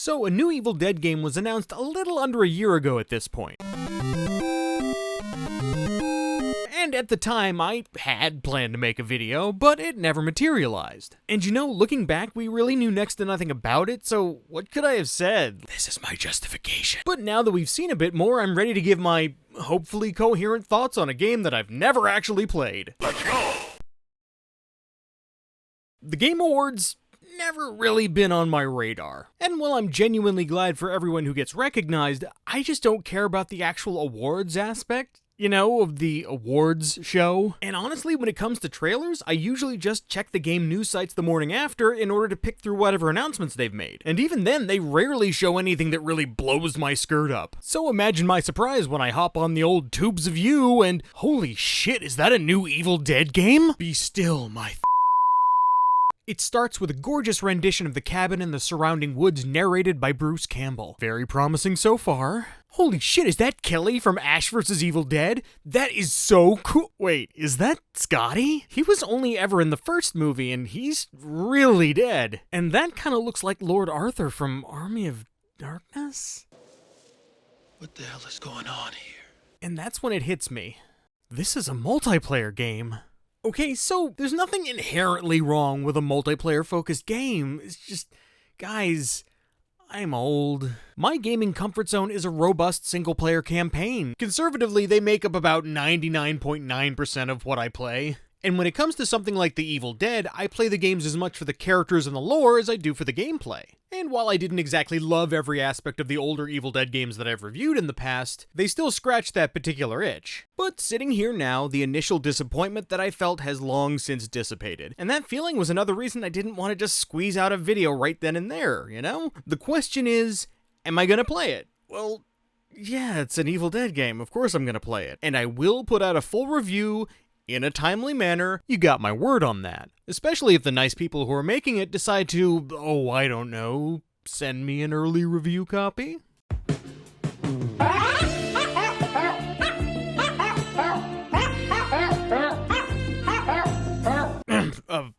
So, a new Evil Dead game was announced a little under a year ago at this point. And at the time, I had planned to make a video, but it never materialized. And you know, looking back, we really knew next to nothing about it, so what could I have said? This is my justification. But now that we've seen a bit more, I'm ready to give my, hopefully coherent thoughts on a game that I've never actually played. Let's go! The Game Awards never really been on my radar. And while I'm genuinely glad for everyone who gets recognized, I just don't care about the actual awards aspect, you know, of the awards show. And honestly, when it comes to trailers, I usually just check the game news sites the morning after in order to pick through whatever announcements they've made. And even then, they rarely show anything that really blows my skirt up. So imagine my surprise when I hop on the old tubes of you and, holy shit, is that a new Evil Dead game? Be still, my It starts with a gorgeous rendition of the cabin and the surrounding woods narrated by Bruce Campbell. Very promising so far. Holy shit, is that Kelly from Ash vs. Evil Dead? That is so cool. Wait, is that Scotty? He was only ever in the first movie and he's really dead. And that kind of looks like Lord Arthur from Army of Darkness? What the hell is going on here? And that's when it hits me. This is a multiplayer game. Okay, so there's nothing inherently wrong with a multiplayer-focused game. It's just, guys, I'm old. My gaming comfort zone is a robust single-player campaign. Conservatively, they make up about 99.9% of what I play. And when it comes to something like The Evil Dead, I play the games as much for the characters and the lore as I do for the gameplay. And while I didn't exactly love every aspect of the older Evil Dead games that I've reviewed in the past, they still scratched that particular itch. But sitting here now, the initial disappointment that I felt has long since dissipated. And that feeling was another reason I didn't want to just squeeze out a video right then and there, you know? The question is, am I gonna play it? Well, yeah, it's an Evil Dead game, of course I'm gonna play it. And I will put out a full review in a timely manner. You got my word on that. Especially if the nice people who are making it decide to, oh, I don't know, send me an early review copy.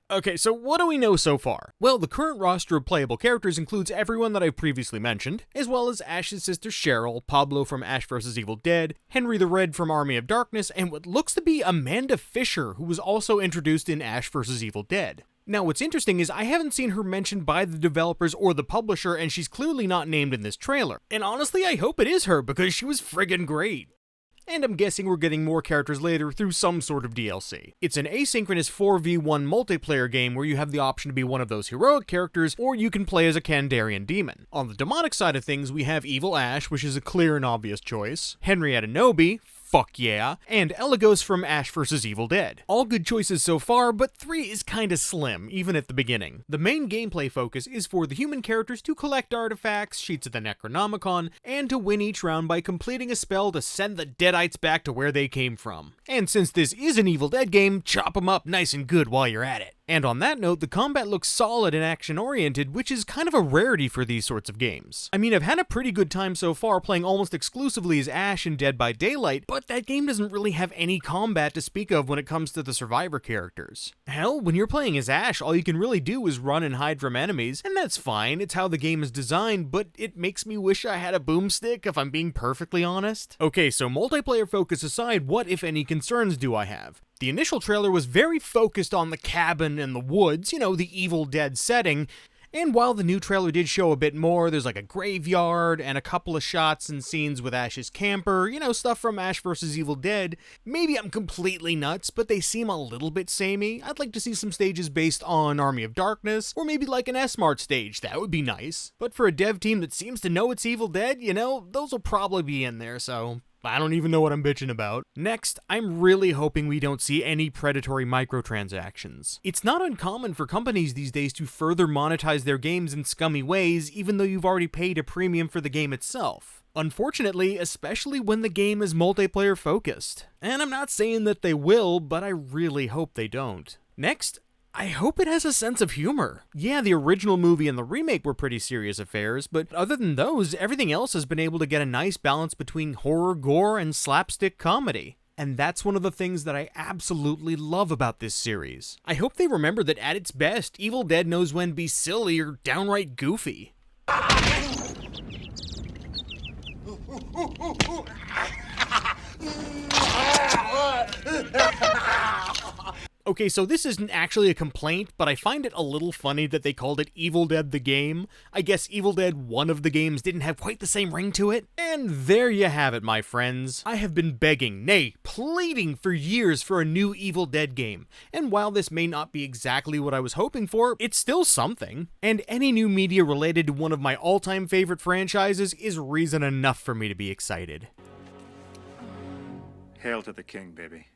Okay, so what do we know so far? Well, the current roster of playable characters includes everyone that I've previously mentioned, as well as Ash's sister Cheryl, Pablo from Ash vs. Evil Dead, Henry the Red from Army of Darkness, and what looks to be Amanda Fisher, who was also introduced in Ash vs. Evil Dead. Now, what's interesting is I haven't seen her mentioned by the developers or the publisher, and she's clearly not named in this trailer. And honestly, I hope it is her, because she was friggin' great. And I'm guessing we're getting more characters later through some sort of DLC. It's an asynchronous 4v1 multiplayer game where you have the option to be one of those heroic characters, or you can play as a Kandarian demon. On the demonic side of things, we have Evil Ash, which is a clear and obvious choice, Henrietta Nobi, fuck yeah, and Elagos from Ash vs. Evil Dead. All good choices so far, but 3 is kinda slim, even at the beginning. The main gameplay focus is for the human characters to collect artifacts, sheets of the Necronomicon, and to win each round by completing a spell to send the Deadites back to where they came from. And since this is an Evil Dead game, chop them up nice and good while you're at it. And on that note, the combat looks solid and action-oriented, which is kind of a rarity for these sorts of games. I mean, I've had a pretty good time so far playing almost exclusively as Ash in Dead by Daylight, but that game doesn't really have any combat to speak of when it comes to the survivor characters. Hell, when you're playing as Ash, all you can really do is run and hide from enemies, and that's fine, it's how the game is designed, but it makes me wish I had a boomstick, if I'm being perfectly honest. Okay, so multiplayer focus aside, what, if any, concerns do I have? The initial trailer was very focused on the cabin and the woods, you know, the Evil Dead setting, and while the new trailer did show a bit more, there's like a graveyard and a couple of shots and scenes with Ash's camper, you know, stuff from Ash vs. Evil Dead. Maybe I'm completely nuts, but they seem a little bit samey. I'd like to see some stages based on Army of Darkness, or maybe like an S-Mart stage, that would be nice. But for a dev team that seems to know it's Evil Dead, you know, those will probably be in there, so I don't even know what I'm bitching about. Next, I'm really hoping we don't see any predatory microtransactions. It's not uncommon for companies these days to further monetize their games in scummy ways, even though you've already paid a premium for the game itself. Unfortunately, especially when the game is multiplayer focused. And I'm not saying that they will, but I really hope they don't. Next, I hope it has a sense of humor. Yeah, the original movie and the remake were pretty serious affairs, but other than those, everything else has been able to get a nice balance between horror, gore, and slapstick comedy. And that's one of the things that I absolutely love about this series. I hope they remember that at its best, Evil Dead knows when to be silly or downright goofy. Okay, so this isn't actually a complaint, but I find it a little funny that they called it Evil Dead the game. I guess Evil Dead, one of the games, didn't have quite the same ring to it. And there you have it, my friends. I have been begging, nay, pleading for years for a new Evil Dead game. And while this may not be exactly what I was hoping for, it's still something. And any new media related to one of my all-time favorite franchises is reason enough for me to be excited. Hail to the king, baby.